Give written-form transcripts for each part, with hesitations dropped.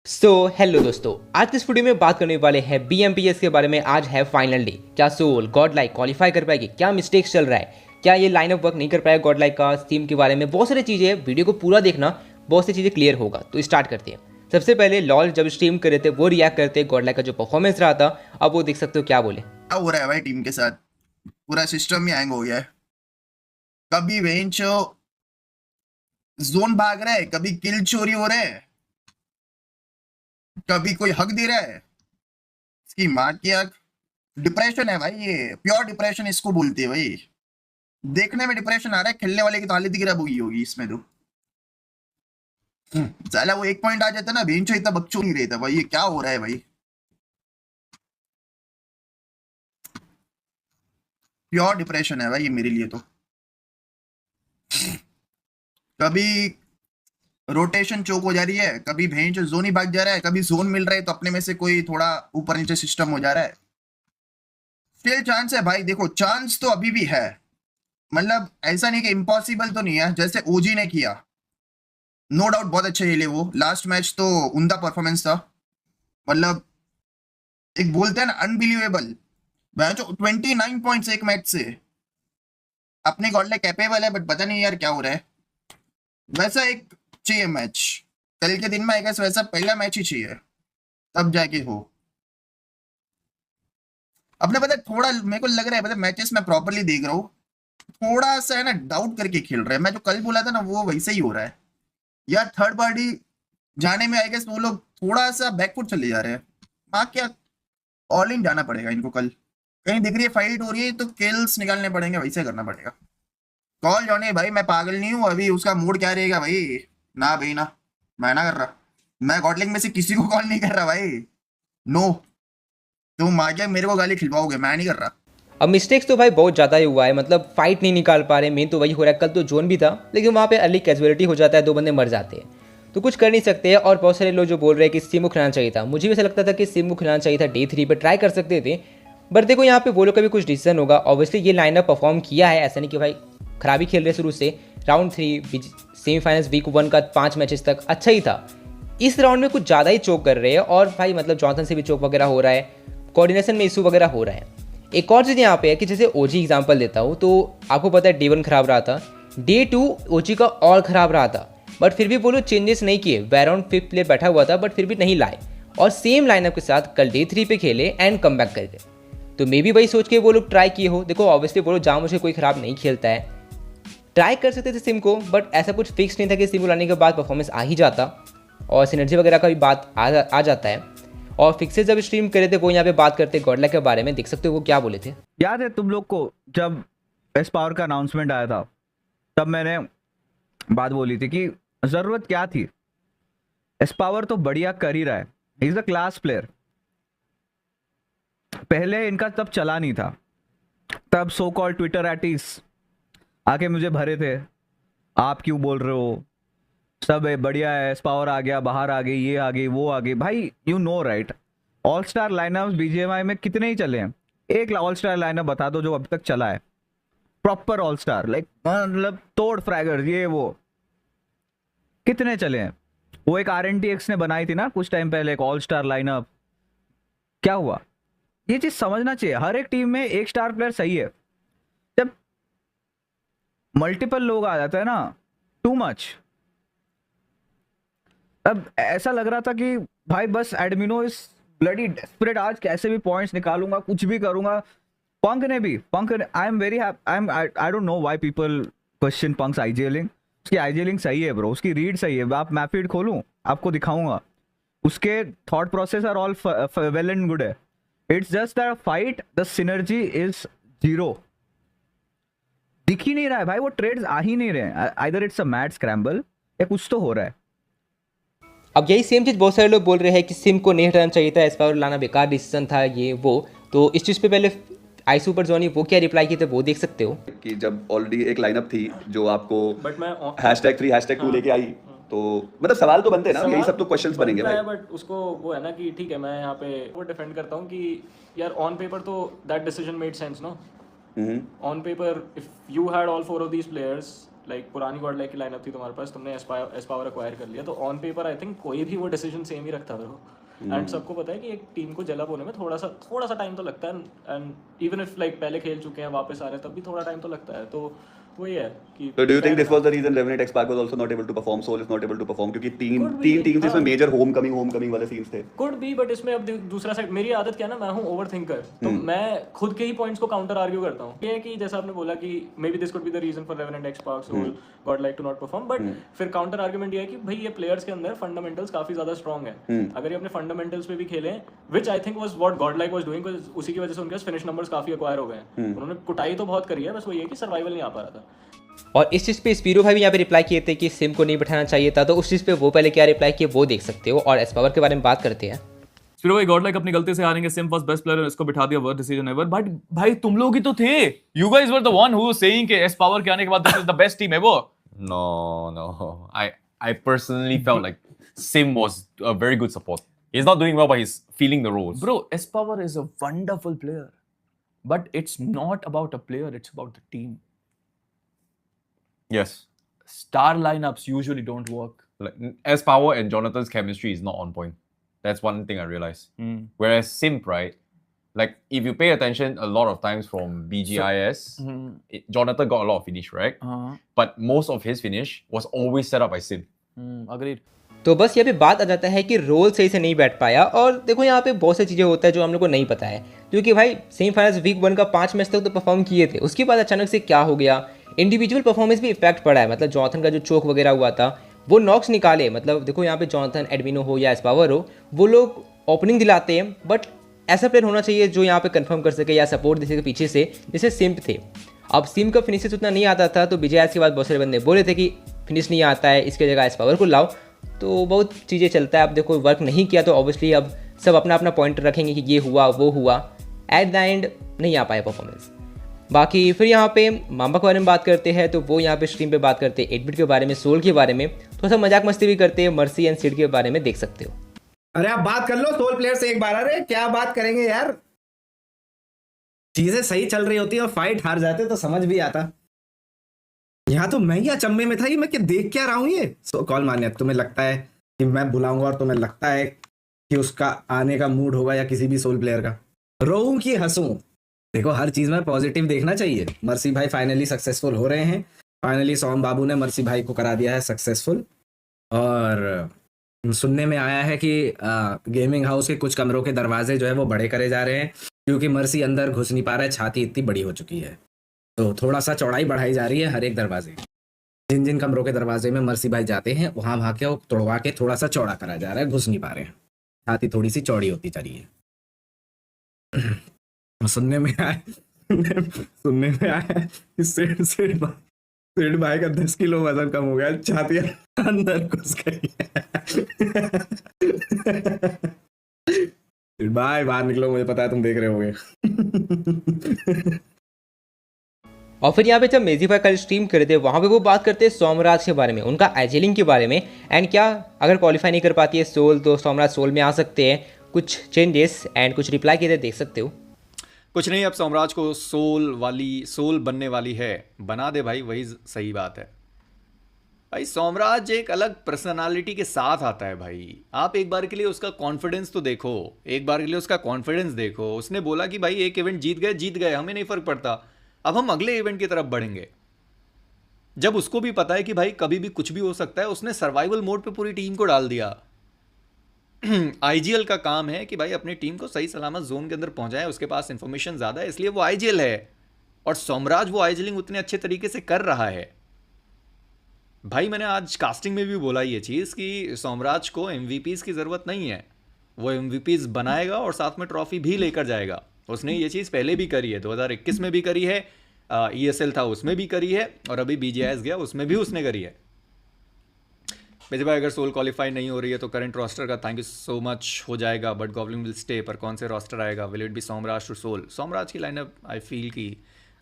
Hello दोस्तों, आज की इस वीडियो में बात करने वाले हैं BMPS के बारे में। आज है फाइनल डे। क्या सोल गॉड लाइक क्वालिफाई कर पाएगी? क्या मिस्टेक्स चल रहा है? क्या ये लाइनअप वर्क नहीं कर पाया गॉड लाइक का? टीम के बारे में बहुत सारी चीज़ें हैं। वीडियो को पूरा देखना, बहुत सी चीज़ें क्लियर होगा। तो स्टार्ट करते हैं। सबसे पहले लॉल जब स्ट्रीम कर रहे थे वो रिएक्ट करते गॉड लाइक का जो परफॉर्मेंस रहा था। अब वो देख सकते हो क्या बोले। क्या हो रहा है भाई टीम के साथ? पूरा सिस्टम ही हैंग हो गया है। कभी वेंचो जोन भाग रहा है, कभी किल चोरी हो रहा है, कभी कोई हक दे रहा है। इसकी माँ की आंख। डिप्रेशन है भाई, ये प्योर डिप्रेशन इसको बोलते हैं भाई। देखने में डिप्रेशन आ रहा है, खेलने वाले की तो हालत ही खराब हुई होगी इसमें तो। साला वो एक पॉइंट आ जाता ना, वेंचो इतना बच्चों नहीं रहता भाई। ये क्या हो रहा है भाई? प्योर डिप्रेशन है भाई ये मेरे लिए तो। कभी रोटेशन चोक हो जा रही है, कभी भेंच जोन ही भाग जा रहा है, कभी जोन मिल रहा है तो अपने में से कोई थोड़ा ऊपर नीचे सिस्टम हो जा रहा है। स्टिल चांस है भाई, देखो चांस तो अभी भी है। मतलब ऐसा नहीं कि इम्पॉसिबल तो नहीं है, जैसे ओजी ने किया। नो डाउट बहुत अच्छे खेले वो। लास्ट मैच तो उनका परफॉर्मेंस था, मतलब एक बोलते हैं ना अनबिलीवेबल। मैं जो 29 पॉइंट्स एक मैच से, अपने गॉड कैपेबल है, बट पता नहीं यार क्या हो रहा है। वैसा एक चाहिए मैच कल के दिन में, आई गेस वैसा पहला मैच ही चाहिए, तब जाके हो। अपने पता है, थोड़ा मेरे को लग रहा है, पता मैचेस मैं प्रॉपरली देख रहा हूँ, थोड़ा सा है ना डाउट करके खेल रहे हैं। मैं जो कल बोला था ना वो वैसे ही हो रहा है यार। थर्ड पार्टी जाने में आई गेस वो लोग थोड़ा सा बैकफुट चले जा रहे हैं। माँ क्या, ऑल इन जाना पड़ेगा इनको कल। कहीं दिख रही है फाइट हो रही है तो किल्स निकालने पड़ेंगे, वैसे करना पड़ेगा। कॉल जॉनी भाई, मैं पागल नहीं हूँ अभी। उसका मूड क्या रहेगा भाई? ना भाई ना, मैं ना कर रहा। मैं गॉडलिंग में से किसी को कॉल नहीं कर रहा भाई। नो, तुम आके मेरे को गाली खिलवाओगे, मैं नहीं कर रहा। अब मिस्टेक्स तो भाई बहुत ज़्यादा ही हुआ है। मतलब फाइट नहीं निकाल पा रहे, मेन तो वही हो रहा है। कल तो जोन भी था लेकिन वहाँ पे अर्ली कैजुअलिटी हो जाता है, 2 बंदे मर जाते हैं तो कुछ कर नहीं सकते हैं। और बहुत सारे लोग जो बोल रहे हैं कि सिम को खिलाना चाहिए था, मुझे भी ऐसा लगता था कि सिम को खिलाना चाहिए था। Day 3 पे ट्राई कर सकते थे, बट देखो यहाँ पे वो लोग का भी कुछ डिसीजन होगा। ऑब्वियसली ये लाइनअप परफॉर्म किया है, ऐसा नहीं कि भाई खराबी खेल रहे शुरू से। राउंड 3 सेमीफाइनल्स वीक 1 का 5 मैचेस तक अच्छा ही था। इस राउंड में कुछ ज़्यादा ही चोक कर रहे हैं और भाई मतलब जॉनसन से भी चोक वगैरह हो रहा है, कोऑर्डिनेशन में इशू वगैरह हो रहा है। एक और चीज़ यहाँ पे है कि जैसे ओजी एग्जांपल देता हूँ तो आपको पता है Day 1 खराब रहा था, Day 2 ओजी का और ख़राब रहा था, बट फिर भी वो लोग चेंजेस नहीं किए। वैरॉन 5th प्लेयर बैठा हुआ था बट फिर भी नहीं लाए और सेम लाइनअप के साथ कल Day 3 पे खेले एंड कम बैक कर गए। तो मे बी वही सोच के वो लोग ट्राई किए हो। देखो ऑब्वियसली वो लोग जामुन से कोई ख़राब नहीं खेलता है, ट्राई कर सकते थे सिम को, बट ऐसा कुछ फिक्स नहीं था कि सिम को लाने के बाद परफॉर्मेंस आ ही जाता और सिनर्जी वगैरह का भी बात आ जाता है। और फिक्सेस जब स्ट्रीम करे थे वो यहाँ पे बात करते गॉडला के बारे में, देख सकते हो वो क्या बोले थे। याद है तुम लोग को जब एस पावर का अनाउंसमेंट आया था, तब मैंने बात बोली थी कि जरूरत क्या थी। एस पावर तो बढ़िया कर ही रहा है, he is a class player. पहले इनका तब चला नहीं था, तब सो कॉल्ड ट्विटर एटिस आके मुझे भरे थे, आप क्यों बोल रहे हो, सब है बढ़िया है, एस पावर आ गया, बाहर आ गई, ये आ गई, वो आ गई। भाई you know right, all star lineup BGMI में कितने ही चले हैं? एक ऑल स्टार लाइनअप बता दो जो अभी तक चला है, प्रॉपर ऑल स्टार, लाइक मतलब तोड़ फ्रैगर ये वो, कितने चले हैं? वो एक RNTX ने बनाई थी ना कुछ टाइम पहले, एक ऑल स्टार लाइनअप, क्या हुआ? ये चीज समझना चाहिए। हर एक टीम में एक स्टार प्लेयर सही है, जब मल्टीपल लोग आ जाते हैं ना, टू मच। अब ऐसा लग रहा था कि भाई बस एडमिनो इज ब्लडी डेस्परेट, आज कैसे भी पॉइंट्स निकालूंगा, कुछ भी करूंगा। पंक ने I am very I don't know why people question Punk's IGLing. उसकी आईजीएलिंग सही है ब्रो, उसकी रीड सही है। आप मैप फीड खोलूं आपको दिखाऊंगा, उसके thought process are all well and good है। It's just that fight the synergy is zero. दिख ही नहीं रहा है भाई, वो ट्रेड्स आ ही नहीं रहे हैं। Either it's a mad scramble या कुछ तो हो रहा है। अब यही सेम चीज़ बहुत सारे लोग बोल रहे हैं कि सिम को नहीं हटाना चाहिए था, एस पावर लाना बेकार डिसीजन था ये वो। तो इस चीज़ पे पहले आई सुपर जोनी वो क्या रिप्लाई किए थे वो देख सकते हो। कि जब ऑलरेडी एक लाइनअप थी जो आपको बट मैं #3 #2 लेके आई, तो मतलब सवाल तो बनते हैं ना, यही सब तो क्वेश्चंस बनेंगे भाई। बट उसको वो है ना कि ठीक है, मैं यहाँ पे वो डिफेंड करता हूँ कि यार ऑन पेपर तो that decision made sense no. On paper if you had all 4 of these players like पुरानी गॉड लाइक की लाइनअप थी तुम्हारे पास, तुमने एस पावर एक्वायर कर लिया, तो ऑन पेपर आई थिंक कोई भी वो डिसीजन सेम ही रखता ब्रो। एंड सबको पता है कि एक टीम को जलब होने में थोड़ा सा टाइम तो लगता है, एंड इवन इफ लाइक पहले खेल चुके हैं वापस आ रहे हैं तब भी थोड़ा टाइम तो लगता है। तो वही है कि So do you think this was the reason Revenant X-Pac was also not able to perform, Soul is not able to perform? क्योंकि तीन Could be, टीम्स जिसमें हाँ। मेजर होमकमिंग वाले सीन्स थे। कुड बी, बट इसमें अब दूसरा side, मेरी आदत क्या है ना, मैं हूँ ओवर थिंकर, तो मैं खुद के ही पॉइंट्स को काउंटर आर्ग्यू करता हूँ। ये है कि जैसा आपने बोला कि maybe this could be the reason for Revenant XSpark Soul GodLike to not perform, but फिर काउंटर आर्ग्यूमेंट ये है कि भाई ये प्लेयर्स के अंदर फंडामेंटल्स काफी ज्यादा स्ट्रॉन्ग है। अगर ये अपने फंडामेंटल्स पे भी खेलें, which I think was what GodLike was doing, उसी की वजह से उनके पास फिनिश नंबर्स काफी एक्वायर हो गए हैं। उन्होंने कुटाई तो बहुत करी है, बस वो ये कि सर्वाइवल नहीं आ पा रहा था। और इस चीज़ पे स्पीरो भाई भी यहाँ पे रिप्लाई किए थे कि सिम को नहीं बैठाना चाहिए था, तो उस चीज़ पे वो पहले क्या रिप्लाई किए वो देख सकते हो। और एस पावर के बारे में बात करते हैं। फिर भाई गॉड लाइक अपनी गलती से हारेंगे, सिम वाज बेस्ट प्लेयर और इसको बिठा दिया, वर्स्ट डिसीजन एवर। बट भाई तुम लोग ही तो थे, you guys were the one who was saying कि एस पावर के आने के बाद this is the best team ever. No. I personally felt like Sim was a very good support. He's not doing well, but he's feeling the roles. Bro, S Power is a wonderful player, but it's not about a player, it's about the team. Yes. Star lineups usually don't work. Like S Power and Jonathan's chemistry is not on point. That's one thing I realized. Whereas Simp, right? Like if you pay attention, a lot of times from BGIS, Jonathan got a lot of finish, right? But most of his finish was always set up by Simp. Agreed. तो बस यहाँ पे बात आ जाता है कि role सही से नहीं बैठ पाया। और देखो यहाँ पे बहुत सी चीज़ें होता है जो हम लोग को नहीं पता है, क्योंकि भाई सेमीफाइनल्स वीक 1 का 5 मैच तक तो परफॉर्म किए थे, उसके बाद अचानक से क्या हो गया, इंडिविजुअल परफॉर्मेंस भी इफेक्ट पड़ा है। मतलब जॉनथन का जो चोक वगैरह हुआ था, वो नॉक्स निकाले। मतलब देखो यहाँ पे जॉनथन, एडमिनो हो या एस्पावर हो, वो लोग ओपनिंग दिलाते हैं, बट ऐसा प्लेयर होना चाहिए जो यहाँ पे कंफर्म कर सके या सपोर्ट दे सके पीछे से, जैसे सिम्प थे। अब सिम्प का फिनिशेस उतना नहीं आता था, तो बीजेएस के बाद बहुत सारे बंदे बोले थे कि फिनिश नहीं आता है, इसके जगह एस्पावर को लाओ। तो बहुत चीज़ें चलता है। अब देखो वर्क नहीं किया तो ऑब्वियसली अब सब अपना अपना पॉइंट रखेंगे कि ये हुआ वो हुआ, एट द एंड नहीं आ पाया परफॉर्मेंस। बाकी फिर यहाँ पे मामा के बारे में बात करते हैं, तो वो यहाँ पे स्ट्रीम पे बात करते हैं 8-बिट के बारे में, सोल के बारे में, थोड़ा सा मजाक मस्ती भी करते हैं, मर्सी एंड सिड के बारे में देख सकते हो। अरे आप बात कर लो सोल प्लेयर से एक बार। अरे क्या बात करेंगे यार, चीजें सही चल रही होती है और फाइट हार जाते तो समझ भी आता। यहाँ तो मैं ही अचंभे में था, ये मैं क्या देख क्या रहा हूँ। ये सो कॉल मान्य, तुम्हें लगता है कि मैं बुलाऊंगा और तुम्हें लगता है कि उसका आने का मूड होगा या किसी भी सोल प्लेयर का? रोऊं कि हंसूं? देखो हर चीज में पॉजिटिव देखना चाहिए। मर्सी भाई फाइनली सक्सेसफुल हो रहे हैं। फाइनली सोम बाबू ने मर्सी भाई को करा दिया है सक्सेसफुल। और सुनने में आया है कि गेमिंग हाउस के कुछ कमरों के दरवाजे जो है वो बड़े करे जा रहे हैं, क्योंकि मर्सी अंदर घुस नहीं पा रहा है, छाती इतनी बड़ी हो चुकी है। तो थोड़ा सा चौड़ाई बढ़ाई जा रही है हर एक दरवाजे। जिन जिन कमरों के दरवाजे में मर्सी भाई जाते हैं वहाँ के वो तोड़वा के थोड़ा सा चौड़ा करा जा रहा है, घुस नहीं पा रहे हैं, छाती थोड़ी सी चौड़ी होती जा रही है। सुनने में आया कि सेठ भाई का 10 किलो वजन कम हो गया, छाती अंदर घुस गई। सेठ भाई बाहर निकलो, मुझे पता है तुम देख रहे होगे। और फिर यहाँ पे जब मेजी भाई कल स्ट्रीम करे थे, वहाँ पे वो बात करते हैं सोमराज के बारे में, उनका एजेलिंग के बारे में, एंड क्या अगर क्वालिफाई नहीं कर पाती है सोल तो सोमराज सोल में आ सकते हैं, कुछ चेंजेस एंड कुछ रिप्लाई किए थे, देख सकते हो। कुछ नहीं, अब सोमराज को सोल बनने वाली है, बना दे भाई, वही सही बात है भाई। सोमराज एक अलग पर्सनालिटी के साथ आता है भाई। आप एक बार के लिए उसका कॉन्फिडेंस तो देखो, एक बार के लिए उसका कॉन्फिडेंस देखो। उसने बोला कि भाई एक इवेंट जीत गए, हमें नहीं फर्क पड़ता, अब हम अगले इवेंट की तरफ बढ़ेंगे। जब उसको भी पता है कि भाई कभी भी कुछ भी हो सकता है, उसने सर्वाइवल मोड पे पूरी टीम को डाल दिया। आईजीएल का काम है कि भाई अपनी टीम को सही सलामत जोन के अंदर पहुंचाए, उसके पास इंफॉर्मेशन ज्यादा है, इसलिए वो आईजीएल है। और सोमराज वो आईजीलिंग उतने अच्छे तरीके से कर रहा है भाई। मैंने आज कास्टिंग में भी बोला ये चीज कि सोमराज को एमवीपीज की जरूरत नहीं है, वो एमवीपीज बनाएगा और साथ में ट्रॉफी भी लेकर जाएगा। उसने ये चीज पहले भी करी है, 2021 में भी करी है, ईएसएल था उसमें भी करी है, और अभी बीजीआईएस गया उसमें भी उसने करी है। मेरे भाई अगर सोल क्वालिफाई नहीं हो रही है तो करंट रोस्टर का थैंक यू सो मच हो जाएगा, बट गॉब्लिन विल स्टे। पर कौन से रोस्टर आएगा? Will it be Somraj to Soul? Somraj की लाइनअप आई फील कि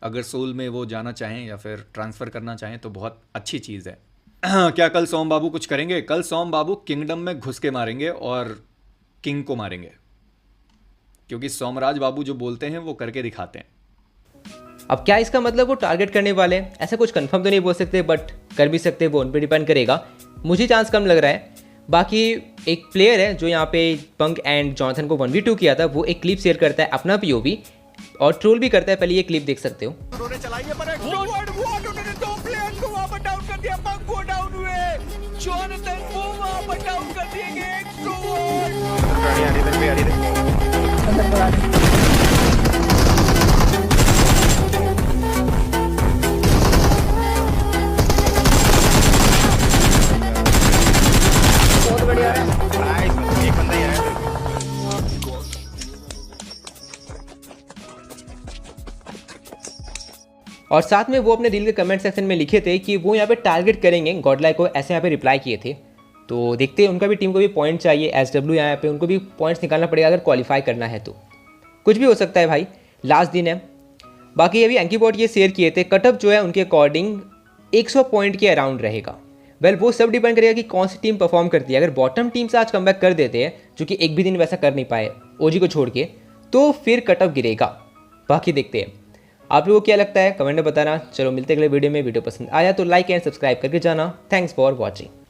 अगर सोल में वो जाना चाहें या फिर ट्रांसफ़र करना चाहें तो बहुत अच्छी चीज़ है। क्या कल सोम बाबू कुछ करेंगे? कल सोम बाबू किंगडम में घुस के मारेंगे और किंग को मारेंगे, क्योंकि सोमराज बाबू जो बोलते हैं वो करके दिखाते हैं। अब क्या इसका मतलब वो टारगेट करने वाले हैं, ऐसा कुछ कंफर्म तो नहीं बोल सकते, बट कर भी सकते, वो उन पर डिपेंड करेगा। मुझे चांस कम लग रहा है। बाकी एक प्लेयर है जो यहाँ पे पंक एंड जॉनथन को 1v2 किया था, वो एक क्लिप शेयर करता है अपना POV और ट्रोल भी करता है। पहले ये क्लिप देख सकते हो। और साथ में वो अपने रील के कमेंट सेक्शन में लिखे थे कि वो यहाँ पे टारगेट करेंगे गॉडलाइक को, ऐसे यहाँ पे रिप्लाई किए थे। तो देखते हैं, उनका भी टीम को भी पॉइंट चाहिए, SW यहाँ पे उनको भी पॉइंट्स निकालना पड़ेगा अगर क्वालिफाई करना है तो। कुछ भी हो सकता है भाई, लास्ट दिन है। बाकी अभी एंकीबॉट ये शेयर किए थे, कटअप जो है उनके अकॉर्डिंग 100 पॉइंट के अराउंड रहेगा। वेल वो सब डिपेंड करेगा कि कौन सी टीम परफॉर्म करती है। अगर बॉटम टीम से आज कमबैक कर देते हैं, जो कि एक भी दिन वैसा कर नहीं पाए OG को छोड़ के, तो फिर कटअप गिरेगा। बाकी देखते हैं, आप लोगों को क्या लगता है कमेंट में बताना। चलो मिलते हैं अगले वीडियो में। वीडियो पसंद आया तो लाइक एंड सब्सक्राइब करके जाना। Thanks for watching.